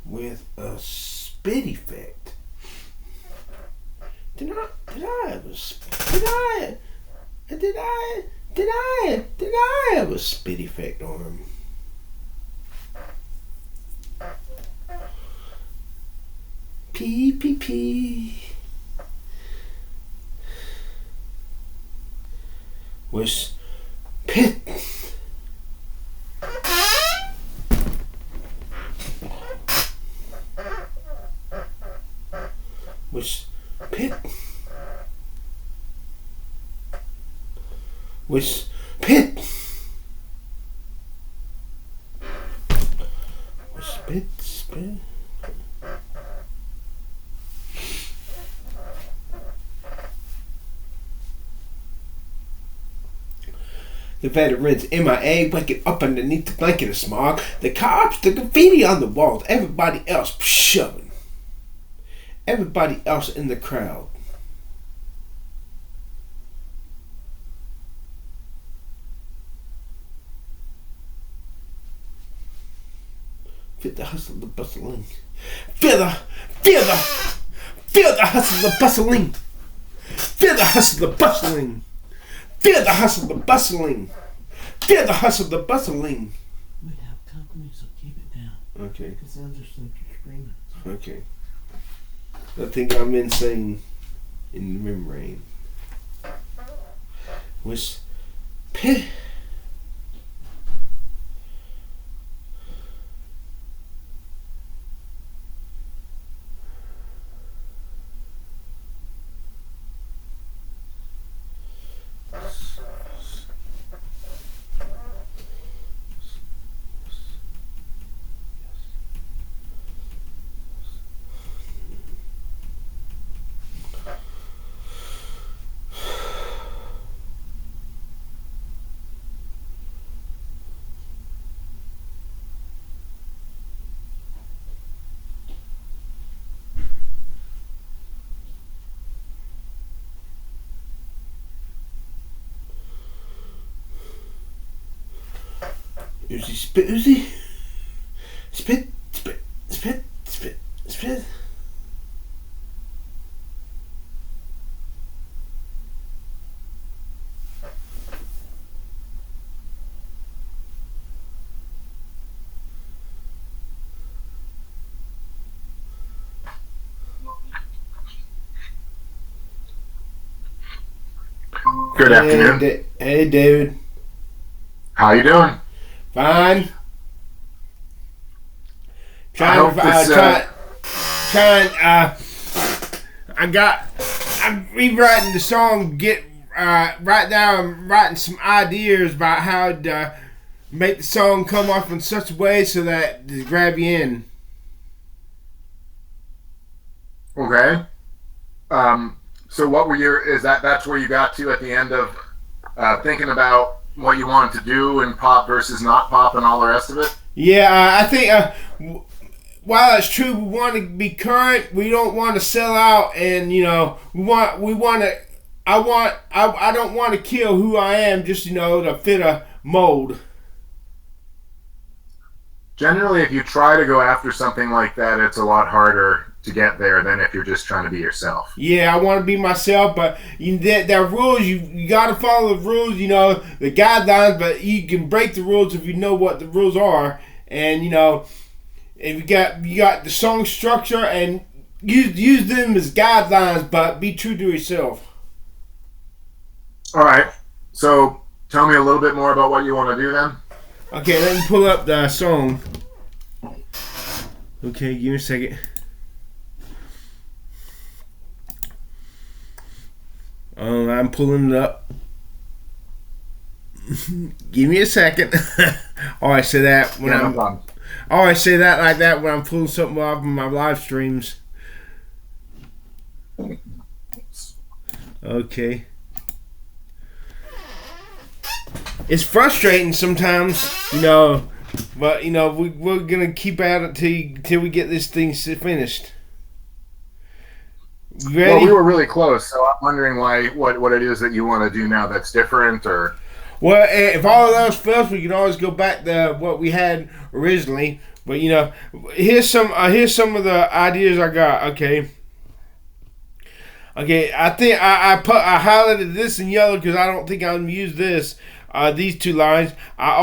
with a spit effect. Did I have a spit effect on him? P. Was pit. Was pit. Was pit. Was spit. The veterans MIA waking up underneath the blanket of smog. The cops, the graffiti on the walls. Everybody else shoving. Everybody else in the crowd. Feel the hustle, the bustling. Feel the hustle, the bustling. Feel the hustle, the bustling. Feel the hustle, the bustling. Feel the hustle, the bustling. We have company, so keep it down. Okay. Because they'll just think you're screaming. Okay. I think I'm insane in the membrane. Was pit. Uzi spit, Uzi. Spit. Good afternoon. Hey, David. How you doing? Fine. I'm rewriting the song. Right now I'm writing some ideas about how to make the song come off in such a way so that to grab you in. Okay. So what were that's where you got to at the end of thinking about what you wanted to do in pop versus not pop and all the rest of it? Yeah, I think while it's true, we want to be current. We don't want to sell out, and I don't want to kill who I am just to fit a mold. Generally, if you try to go after something like that, it's a lot harder to get there than if you're just trying to be yourself. Yeah, I want to be myself, but there are rules. You got to follow the rules, the guidelines, but you can break the rules if you know what the rules are. And, if you got the song structure and use them as guidelines, but be true to yourself. All right. So tell me a little bit more about what you want to do then. Okay, let me pull up the song. Okay, give me a second. I'm pulling it up. Give me a second. I say that when I say that like that when I'm pulling something off of my live streams. Okay. It's frustrating sometimes, but we're gonna keep at it till we get this thing finished. Ready? Well, we were really close, so I'm wondering what it is that you want to do now that's different, or. Well, if all of those fails, we can always go back to what we had originally. But here's some of the ideas I got. Okay. I think I highlighted this in yellow because I don't think I'm gonna use this. These two lines. I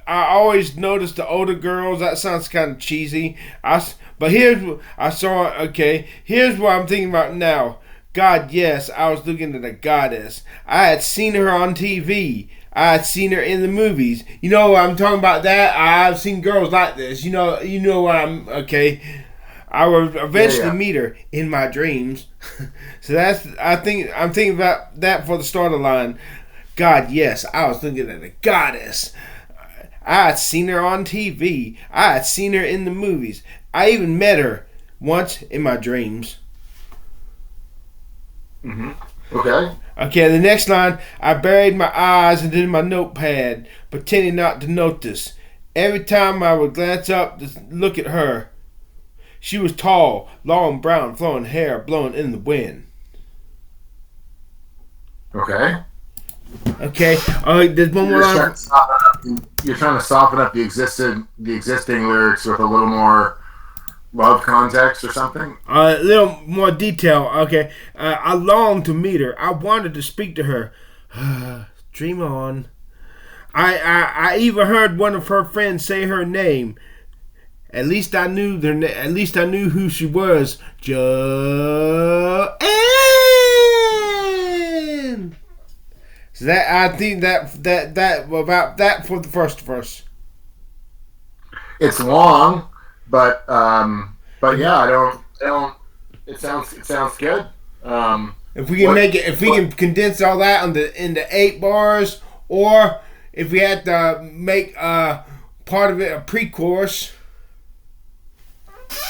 always notice the older girls. That sounds kind of cheesy. But here's what I saw. Okay, here's what I'm thinking about now. God, yes, I was looking at a goddess. I had seen her on TV. I had seen her in the movies. I'm talking about that. I've seen girls like this. You know what I'm. Okay. I will eventually meet her in my dreams. So I'm thinking about that for the start of the line. God, yes, I was looking at a goddess. I had seen her on TV. I had seen her in the movies. I even met her once in my dreams. Mm-hmm. Okay. Okay, the next line. I buried my eyes in my notepad, pretending not to notice. Every time I would glance up to look at her, she was tall, long brown, flowing hair blowing in the wind. Okay. Okay. There's one more line. You're trying to soften up the existing lyrics with a little more love context or something. A little more detail. Okay. I longed to meet her. I wanted to speak to her. Dream on. I even heard one of her friends say her name. At least I knew who she was. JoAnne. So I think that about that for the first verse. It's long, but yeah, I don't. It sounds good. If we can condense all that into 8 bars, or if we had to make part of it a pre-chorus.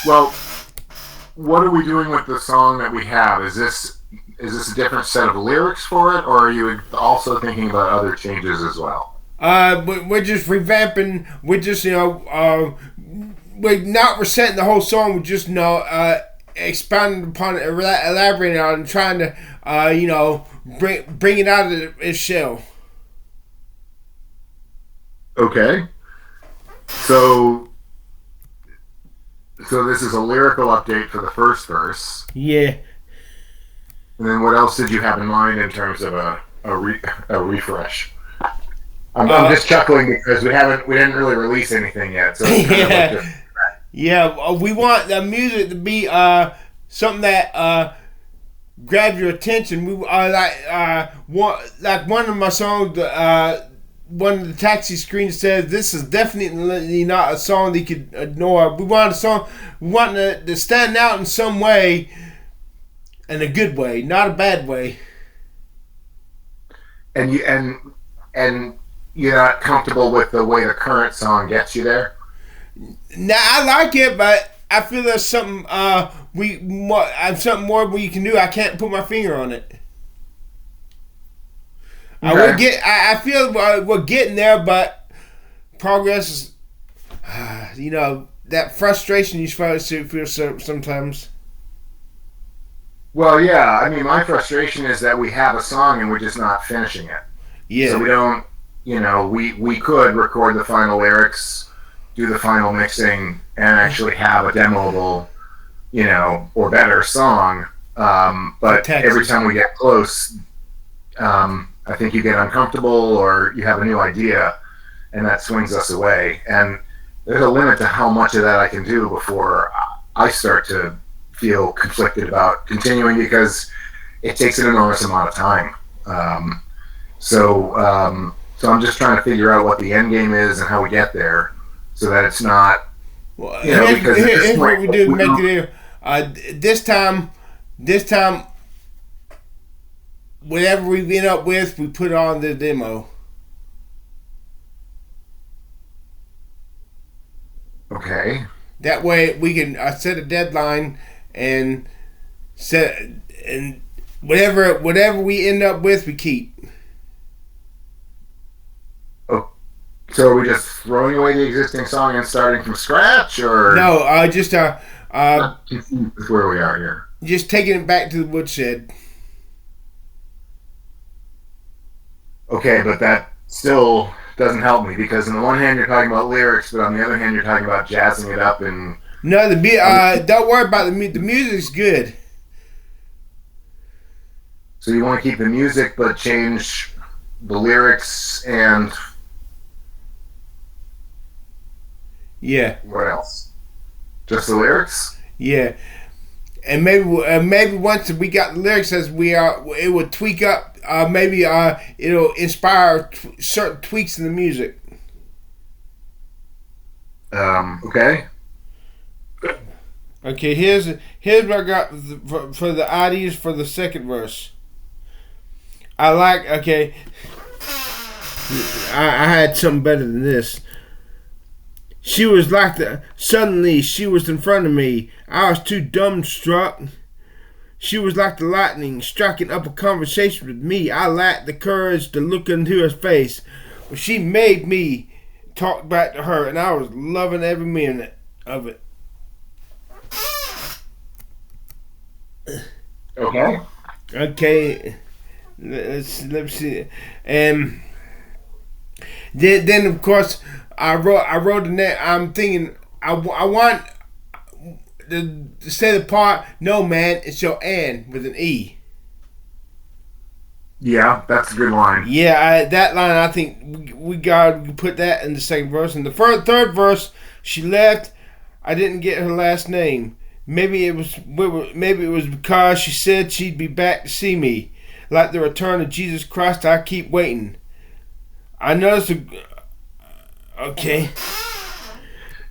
Well, what are we doing with the song that we have? Is this a different set of lyrics for it, or are you also thinking about other changes as well? We're just revamping. We're just we're not resetting the whole song. We're just expanding upon it, elaborating on it, and trying to bring it out of its shell. Okay, so this is a lyrical update for the first verse. Yeah. And then what else did you have in mind in terms of a refresh? I'm just chuckling because we didn't really release anything yet. So it's kind of yeah. We want the music to be something that grabs your attention. We one of my songs. One of the taxi screens says, "This is definitely not a song that you could ignore." We want a song. We want to stand out in some way, in a good way, not a bad way. And you're not comfortable with the way the current song gets you there? Nah, I like it, but I feel there's something something more we can do. I can't put my finger on it. Okay. I feel we're getting there, but progress is, that frustration you feel sometimes. Well, yeah. I mean, my frustration is that we have a song and we're just not finishing it. Yeah. So we don't. We could record the final lyrics, do the final mixing, and actually have a demoable, or better song. But every time we get close, I think you get uncomfortable or you have a new idea, and that swings us away. And there's a limit to how much of that I can do before I start to feel conflicted about continuing, because it takes an enormous amount of time. So I'm just trying to figure out what the end game is and how we get there, so that it's not. Well, here's what we do to make it. This time, whatever we end up with, we put on the demo. Okay. That way we can set a deadline and whatever we end up with, we keep. Oh, so are we just throwing away the existing song and starting from scratch, or no? Just that's where we are here. Just taking it back to the woodshed. Okay, but that still doesn't help me, because on the one hand you're talking about lyrics, but on the other hand you're talking about jazzing it up and. No, don't worry about the music's good. So you want to keep the music, but change the lyrics and. Yeah. What else? Just the lyrics? Yeah. And maybe once we got the lyrics as it would tweak up. Maybe it'll inspire certain tweaks in the music. Okay. Okay. Here's what I got for the ideas for the second verse. Okay. I had something better than this. She was suddenly she was in front of me. I was too dumbstruck. She was like the lightning striking up a conversation with me. I lacked the courage to look into her face. But she made me talk back to her, and I was loving every minute of it. Okay. Okay. Let's see. And then of course I wrote the net. I'm thinking I want to say the part. No man, it's JoAnne with an E. Yeah, that's a good line. Yeah, that line I think we got to put that in the second verse. In the third verse, she left. I didn't get her last name. Maybe it was because she said she'd be back to see me. Like the return of Jesus Christ, I keep waiting. I noticed okay.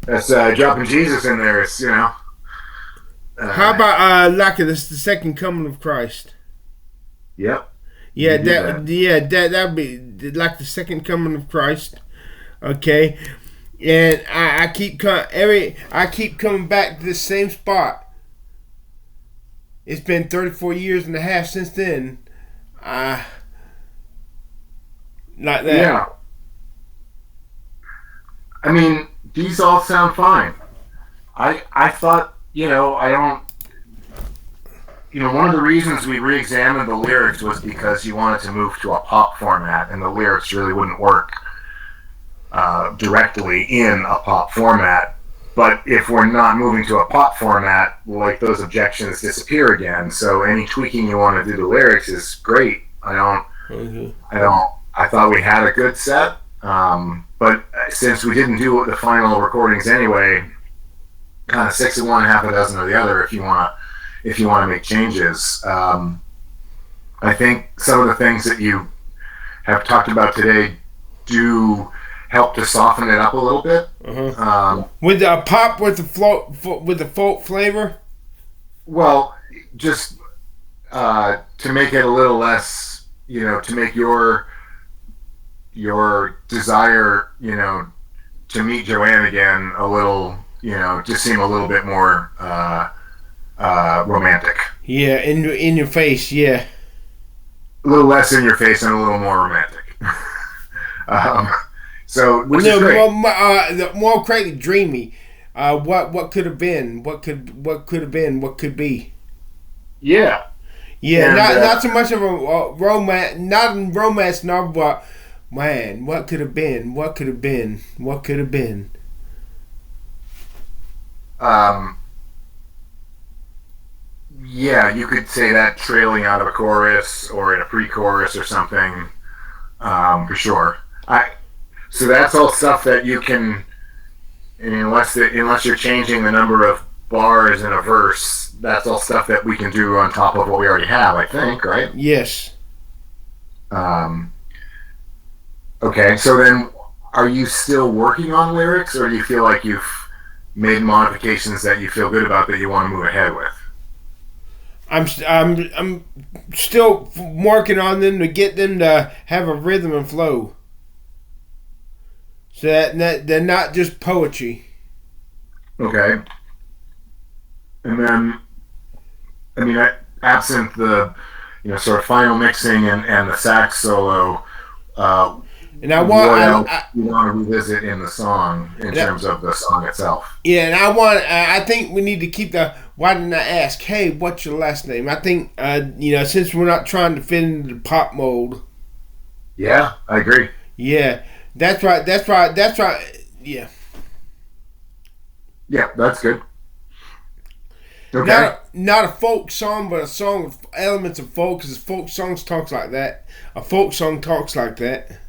That's dropping Jesus in there. It's, How about like the second coming of Christ? Yep. Yeah, that'd be like the second coming of Christ. Okay, and I keep coming back to the same spot. It's been 34 years and a half since then. Like that. Yeah. I mean, these all sound fine. I thought, I don't. One of the reasons we re-examined the lyrics was because you wanted to move to a pop format, and the lyrics really wouldn't work directly in a pop format. But if we're not moving to a pop format, like, those objections disappear again. So any tweaking you want to do to lyrics is great. I thought we had a good set, but since we didn't do the final recordings anyway, kind of 6 of one, half a dozen of the other. If you want to make changes, I think some of the things that you have talked about today do help to soften it up a little bit. With the pop, with the folk flavor. Well, just to make it a little less, to make your desire, to meet JoAnne again a little, just seem a little bit more romantic. Yeah, in your face, yeah. A little less in your face and a little more romantic. Which is great. More crazy, dreamy. What could have been? What could have been? What could be? Yeah. Yeah, and, not so much of a romance, not a romance novel, but man, what could have been? What could have been? What could have been? Yeah, you could say that trailing out of a chorus or in a pre-chorus or something, for sure. So that's all stuff that you can, unless you're changing the number of bars in a verse, that's all stuff that we can do on top of what we already have, I think, right? Yes. Okay, so then are you still working on lyrics, or do you feel like you've made modifications that you feel good about that you want to move ahead with? I'm still working on them to get them to have a rhythm and flow, so that they're not just poetry. Okay. And then, absent the, sort of final mixing and the sax solo, and I want what else you want to revisit in the song in terms of the song itself? Yeah, and I think we need to keep the. Why didn't I ask? Hey, what's your last name? I think since we're not trying to fit into the pop mold. Yeah, I agree. Yeah, That's right. That's right. That's right. Yeah. Yeah, that's good. Okay. Not a folk song, but a song with elements of folk. Because folk songs talks like that. A folk song talks like that.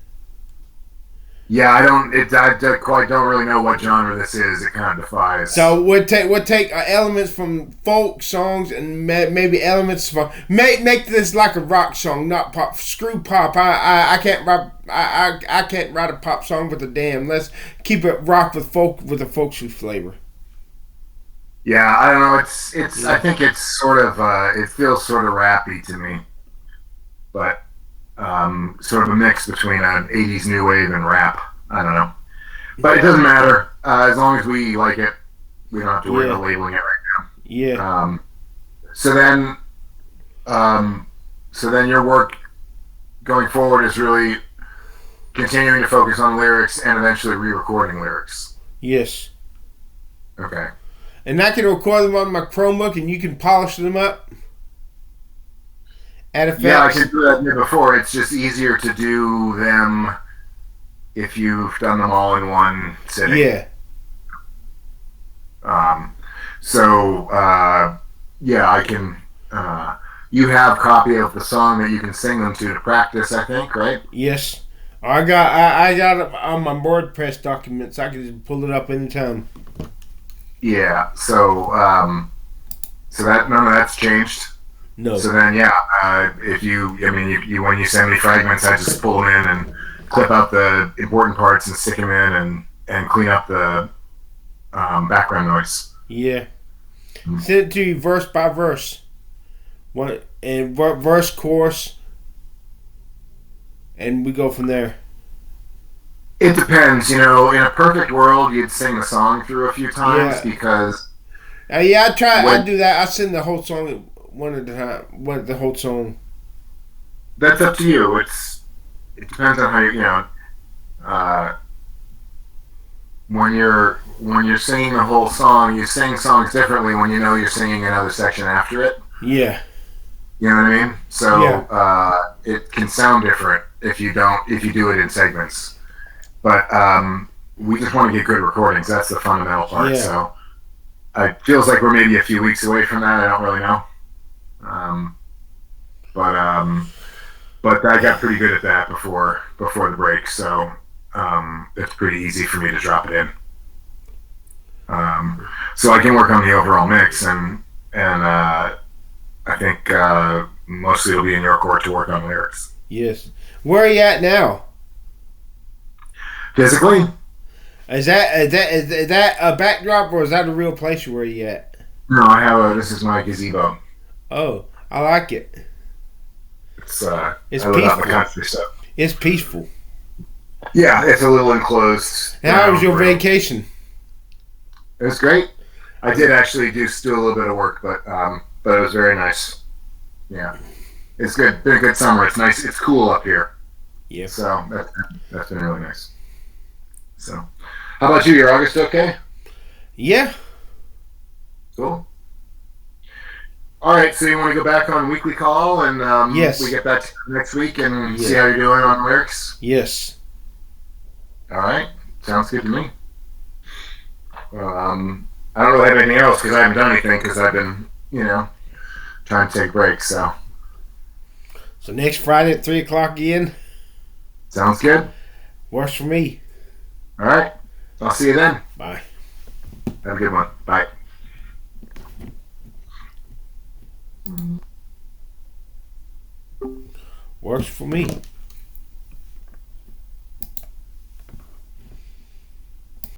Yeah, I quite don't really know what genre this is. It kind of defies. So we'll take elements from folk songs and maybe elements from make this like a rock song, not pop. Screw pop. I can't rap. I can't write a pop song with a damn. Let's keep it rock with folk with a folksy flavor. Yeah, I don't know. It's. I think it's sort of. It feels sort of rappy to me, but sort of a mix between an '80s new wave and rap. I don't know, but it doesn't matter as long as we like it. We don't have to worry about labeling it right now. Yeah. So then your work going forward is really continuing to focus on lyrics and eventually re-recording lyrics. Yes. Okay. And I can record them on my Chromebook, and you can polish them up. Add effects. Yeah, I can do that before. It's just easier to do them if you've done them all in one sitting. Yeah. Yeah, I can. You have a copy of the song that you can sing them to practice, I think, right? Yes. I got it on my WordPress documents. I can just pull it up anytime. Yeah. So that none of that's changed. No. So then, yeah, if you when you send me fragments, I just pull them in and clip out the important parts and stick them in and clean up the background noise. Yeah. Send it to you verse by verse. Verse, chorus, and we go from there. It depends, in a perfect world, you'd sing the song through a few times because. I try. I do that. I sing the whole song one at a time. The whole song. That's up to you. It depends on how when you're singing the whole song, you sing songs differently when you know you're singing another section after it. Yeah. You know what I mean? So it can sound different if you do it in segments. But we just want to get good recordings. That's the fundamental part. Yeah. So it feels like we're maybe a few weeks away from that. I don't really know. But I got pretty good at that before the break. So it's pretty easy for me to drop it in. So I can work on the overall mix and I think mostly it'll be in your court to work on lyrics. Yes. Where are you at now? Physically? Is that a backdrop or is that a real place where you at? No, this is my gazebo. Oh, I like it. It's I live out in the country, so. It's peaceful. Yeah, it's a little enclosed. How was your vacation? It was great. I did actually do a little bit of work, but it was very nice. Yeah, it's good. Been a good summer. It's nice. It's cool up here. Yeah. So that's been really nice. So, how about you? Your August okay? Yeah. Cool. All right. So you want to go back on weekly call and yes, we get back next week and see how you're doing on lyrics. Yes. All right. Sounds good to me. I don't really have anything else because I haven't done anything because I've been, trying to take breaks. So next Friday at 3:00 again. Sounds good. Works for me. All right. I'll see you then. Bye. Have a good one. Bye. Works for me.